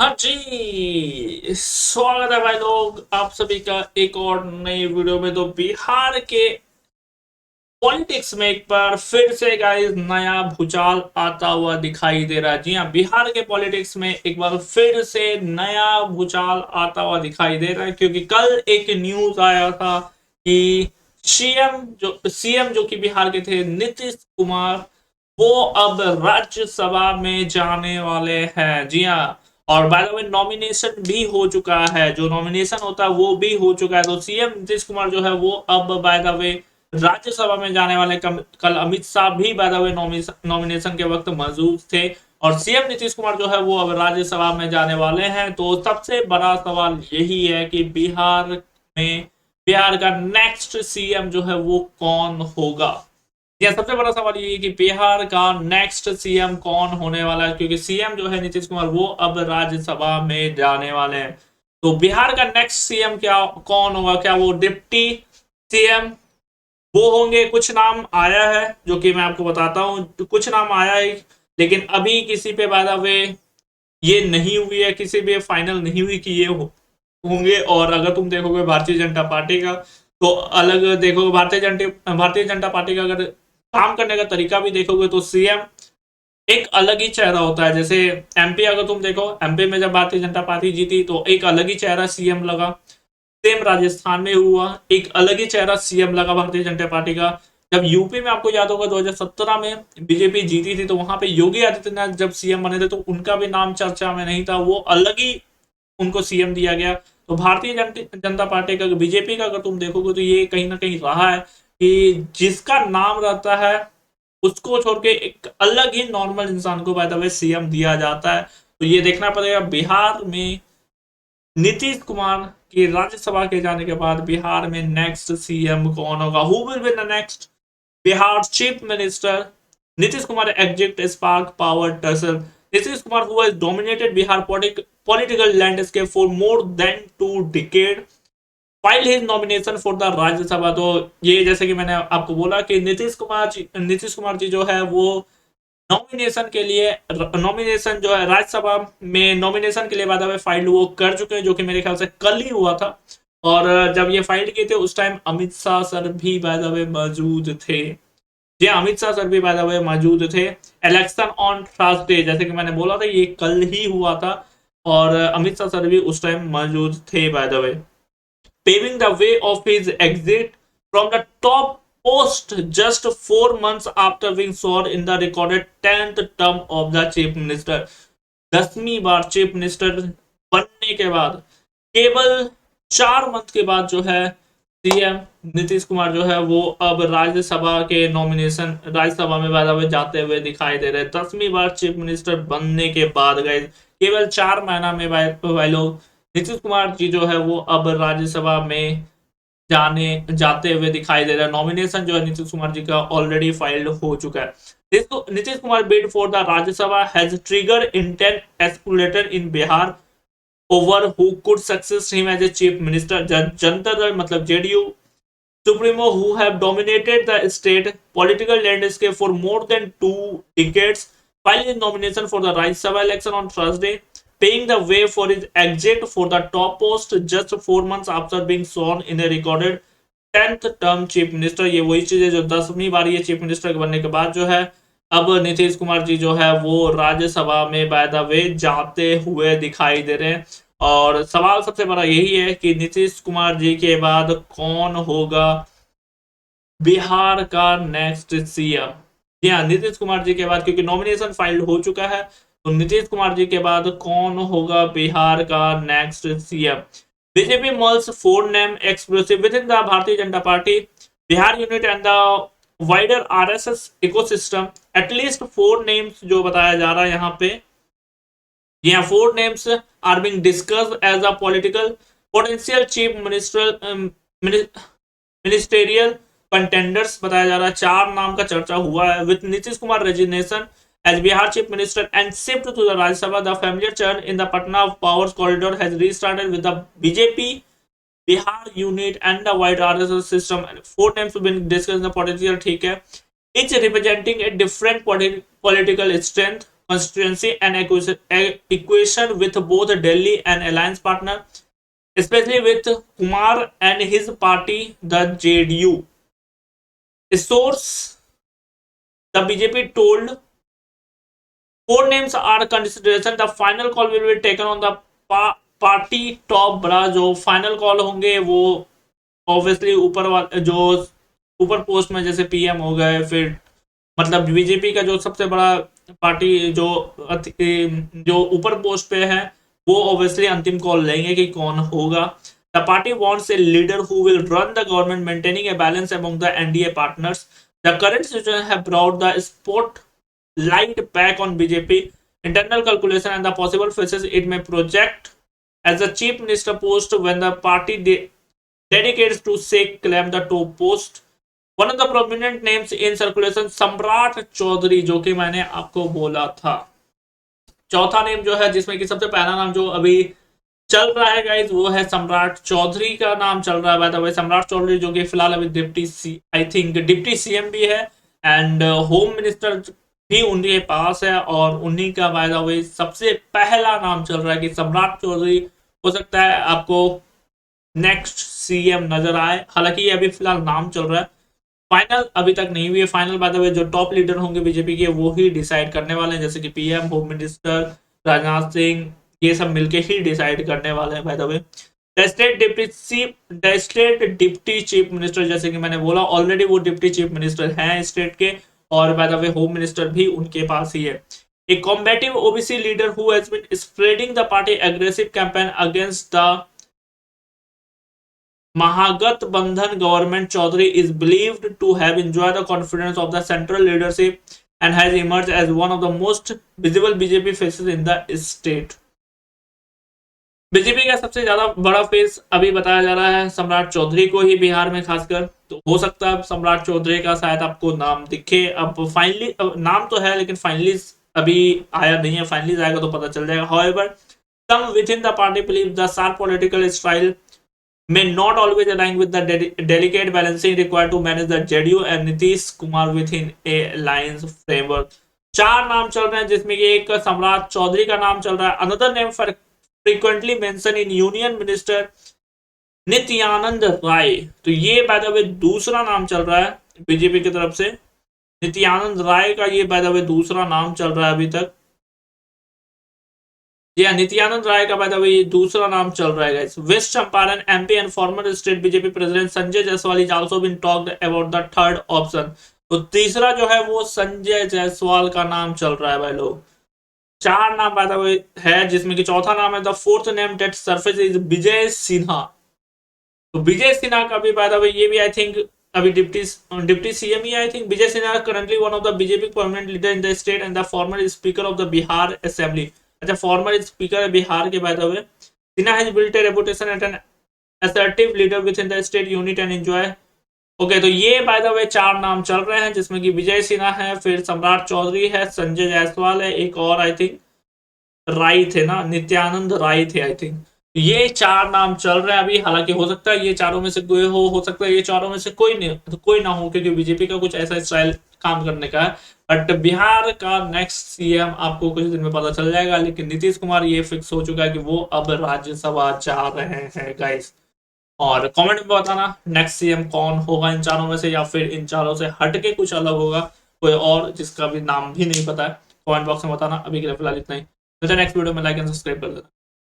हाँ जी, स्वागत है भाई लोग आप सभी का एक और नई वीडियो में। तो बिहार के पॉलिटिक्स में एक बार फिर से गाइस नया भूचाल आता हुआ दिखाई दे रहा है। जी हाँ, बिहार के पॉलिटिक्स में एक बार फिर से नया भूचाल आता हुआ दिखाई दे रहा है, क्योंकि कल एक न्यूज आया था कि सीएम जो कि बिहार के थे, नीतीश कुमार, वो अब राज्यसभा में जाने वाले हैं। जी हाँ, और बाय द वे नॉमिनेशन भी हो चुका है, जो नॉमिनेशन होता है वो भी हो चुका है। तो सीएम नीतीश कुमार जो है वो अब बाय द वे राज्यसभा में जाने वाले। कल अमित शाह भी बाय द वे नॉमिनेशन के वक्त मौजूद थे, और सीएम नीतीश कुमार जो है वो अब राज्यसभा में जाने वाले हैं। तो सबसे बड़ा सवाल यही है कि में बिहार का नेक्स्ट सीएम जो है वो कौन होगा। यह सबसे बड़ा सवाल ये है कि बिहार का नेक्स्ट सीएम कौन होने वाला है, क्योंकि सीएम जो है नीतीश कुमार वो अब राज्यसभा में जाने वाले हैं। तो बिहार का नेक्स्ट सीएम क्या कौन होगा? क्या वो डिप्टी सीएम वो होंगे? कुछ नाम आया है जो कि मैं आपको बताता हूँ। तो कुछ नाम आया है, लेकिन अभी किसी पे बाय द वे ये नहीं हुई है, किसी पे फाइनल नहीं हुई कि ये होंगे। और अगर तुम देखोगे भारतीय जनता पार्टी का, तो अलग देखोगे। भारतीय जनता पार्टी का अगर काम करने का तरीका भी देखोगे तो सीएम एक अलग ही चेहरा होता है। जैसे एमपी अगर तुम देखो, एमपी में जब भारतीय जनता पार्टी जीती तो एक अलग ही चेहरा सीएम लगा। सेम राजस्थान में हुआ, एक अलग ही चेहरा सीएम लगा भारतीय जनता पार्टी का। जब यूपी में आपको याद होगा 2017 में बीजेपी जीती थी, तो वहां पे योगी आदित्यनाथ जब सीएम बने थे तो उनका भी नाम चर्चा में नहीं था, वो अलग ही उनको सीएम दिया गया। तो भारतीय जनता पार्टी का, बीजेपी का अगर तुम देखोगे तो ये कहीं ना कहीं रहा है कि जिसका नाम रहता है उसको छोड़ के एक अलग ही नॉर्मल इंसान को बाय द वे सीएम दिया जाता है। तो ये देखना पड़ेगा बिहार में नीतीश कुमार की राज्यसभा के जाने के बाद बिहार में नेक्स्ट सीएम कौन होगा। Who will be the next Bihar chief minister? Nitish Kumar exit spark power tussle. Nitish Kumar, who has dominated Bihar political landscape for more than 2 decades, file his nomination for the Rajya Sabha. तो ये जैसे कि मैंने आपको बोला कि नीतीश कुमार जी जो है वो नॉमिनेशन जो है राज्यसभा में नॉमिनेशन के लिए बाद में फाइल वो कर चुके हैं, जो कि मेरे ख्याल से कल ही हुआ था। और जब ये फाइल किए थे उस टाइम अमित शाह सर भी बाय द वे मौजूद थे। जी हाँ, अमित शाह सर भी बाय द वे मौजूद थे। इलेक्शन ऑन थर्सडे, जैसे कि मैंने बोला था ये कल ही हुआ था, और अमित शाह सर भी उस टाइम मौजूद थे bye the way, paving the way of his exit from the top post just 4 months after being sworn in the recorded 10th term of the chief minister। 10वीं बार चीफ मिनिस्टर बनने के बाद केवल 4 month के बाद जो है सीएम नीतीश कुमार जो है वो अब राज्यसभा में बाद में जाते हुए दिखाई दे रहे हैं। 10वीं बार चीफ मिनिस्टर बनने के बाद गए केवल 4 महीना में भाई लोग नीतीश कुमार जी जो है वो अब राज्यसभा में जाने जाते हुए दिखाई दे रहा है। नॉमिनेशन जो है नीतीश कुमार जी का ऑलरेडी फाइल्ड हो चुका है। Nitish Kumar bid for the Rajya Sabha has trigger intent escalated in Bihar over who could succeed him as a chief minister. Janata Dal मतलब JDU Supremo, who have dominated the state political landscape for more than 2 decades, filed his nomination for the Rajya Sabha election on Thursday, paving the way for his exit for the top post just 4 months after being sworn in a recorded 10th term chief minister। ये वही चीज है जो 10वीं बार ये chief minister बनने के बाद जो है अब नीतीश कुमार जी जो है वो राज्यसभा में बाय द वे जाते हुए दिखाई दे रहे हैं। और सवाल सबसे बड़ा यही है कि नीतीश कुमार जी के बाद कौन होगा बिहार का नेक्स्ट सीएम। जी हाँ, नीतीश कुमार जी के बाद, क्योंकि नॉमिनेशन फाइल हो चुका है, तो नीतीश कुमार जी के बाद कौन होगा बिहार का next CM. BJP malls four name explosive with in the Bharatiya Janata party Bihar unit and the wider RSS ecosystem. At least 4 names जो बताया जा रहा है यहाँ पे, जी हाँ, 4 names are being discussed as a political potential chief ministerial contenders बताया जा रहा है। 4 नाम का चर्चा हुआ है। With Nitish Kumar resignation as Bihar Chief Minister and shift to the Rajya Sabha, the familiar churn in the Patna Powers Corridor has restarted with the BJP Bihar unit and the wide RSS system। 4 names have been discussed in the potential, ठीक है, each representing a different political strength, constituency and equation with both Delhi and alliance partner, especially with Kumar and his party, the JDU. A source, the BJP told, four names are consideration. The final call will be taken on the party top बड़ा जो final call होंगे वो obviously ऊपर जो ऊपर post में जैसे PM हो गए, फिर मतलब बीजेपी का जो सबसे बड़ा पार्टी जो ऊपर पोस्ट पे है वो ऑब्वियसली अंतिम कॉल लेंगे कि कौन होगा. The party wants a leader who will run the government maintaining a balance among the NDA partners. The current situation have brought the spot light back on BJP internal calculation and the possible faces it may project as the chief minister post when the party dedicates to Sheikh claim the top post. One of the prominent names in circulation, सम्राट चौधरी, जो कि मैंने आपको बोला था. चौथा name जो है जिसमें कि सबसे पहला नाम जो अभी चल रहा है गाइस वो है सम्राट चौधरी का नाम चल रहा है. बाय द वे सम्राट चौधरी जो कि फिलहाल अभी डिप्टी सीएम भी है एंड होम मिनिस्टर भी उनके पास है और उन्हीं का बाय द वे सबसे पहला नाम चल रहा है कि सम्राट चौधरी हो सकता है आपको नेक्स्ट सीएम नजर आए. हालांकि ये अभी फिलहाल नाम चल रहा है, फाइनल अभी तक नहीं हुई है. फाइनल बाय द वे जो टॉप लीडर होंगे बीजेपी के वो ही डिसाइड करने वाले हैं, जैसे कि PM, home minister, Rajnath Singh, ये सब मिलके ही डिसाइड करने वाले हैं. By the way the state deputy chief minister, जैसे कि मैंने बोला ऑलरेडी वो डिप्टी चीफ मिनिस्टर हैं स्टेट के, और by the way home minister भी उनके पास ही है. A combative OBC leader who has been spreading the party aggressive campaign against the Mahagathbandhan government, Chaudhary is believed to have enjoyed the confidence of the central leadership and has emerged as one of the most visible BJP faces in the state. BJP का सबसे ज्यादा बड़ा face अभी बताया जा रहा है सम्राट चौधरी को ही बिहार में खासकर. तो हो सकता है सम्राट चौधरी का शायद आपको नाम दिखे. अब फाइनली नाम तो है लेकिन फाइनली अभी आया नहीं है, फाइनली आएगा तो पता चल जाएगा. However some within the party believe the sharp political style may not always align with the delicate balancing required to manage the JDU and Nitish Kumar within a alliance framework. चार नाम चल रहे हैं जिसमें कि एक सम्राट चौधरी का नाम चल रहा है. Another name for frequently mentioned in union minister Nityanand Rai. तो ये बाय द वे दूसरा नाम चल रहा है बीजेपी की तरफ से. नित्यानंद राय का ये बाय द वे दूसरा नाम चल रहा है अभी तक. या नित्यानंद राय का बाय द वे ये दूसरा नाम चल रहा है guys. West Champaran MP and former state BJP president Sanjay Jaiswal is also been talked about the third option. तो तीसरा जो है वो संजय जायसवाल का नाम चल रहा है भाई लोग. चार नाम बाय द वे है जिसमें कि चौथा नाम है the fourth name that surface is Vijay Sinha. तो विजय सिन्हा का भी बाय द वे ये भी आई थिंक अभी डिप्टी सीएम ही I think. Vijay Sinha currently one of the BJP permanent leader in the state and the former speaker of the Bihar assembly. अच्छा, former speaker है बिहार के by the way. Sinha has built a reputation at an assertive leader within the state unit and enjoy. Okay, तो ये bye the वे चार नाम चल रहे हैं जिसमें कि विजय सिन्हा है, फिर सम्राट चौधरी है, संजय जायसवाल है, एक और आई थिंक राय थे ना, नित्यानंद राय थे आई थिंक. ये चार नाम चल रहे हैं अभी. हालांकि हो सकता है ये चारों में से कोई हो सकता है ये चारों में से कोई नहीं, तो कोई ना हो, क्योंकि बीजेपी का कुछ ऐसा स्टाइल काम करने का है. बट बिहार का नेक्स्ट सीएम आपको कुछ दिन में पता चल जाएगा. लेकिन नीतीश कुमार ये फिक्स हो चुका है कि वो अब राज्यसभा जा रहे हैं गाइस. और कमेंट में बताना नेक्स्ट सीएम कौन होगा इन चारों में से, या फिर इन चारों से हटके कुछ अलग होगा कोई और जिसका भी नाम भी नहीं पता है. कमेंट बॉक्स में बताना. अभी के लिए फिलहाल इतना ही. नेक्स्ट वीडियो में लाइक एंड सब्सक्राइब कर देना.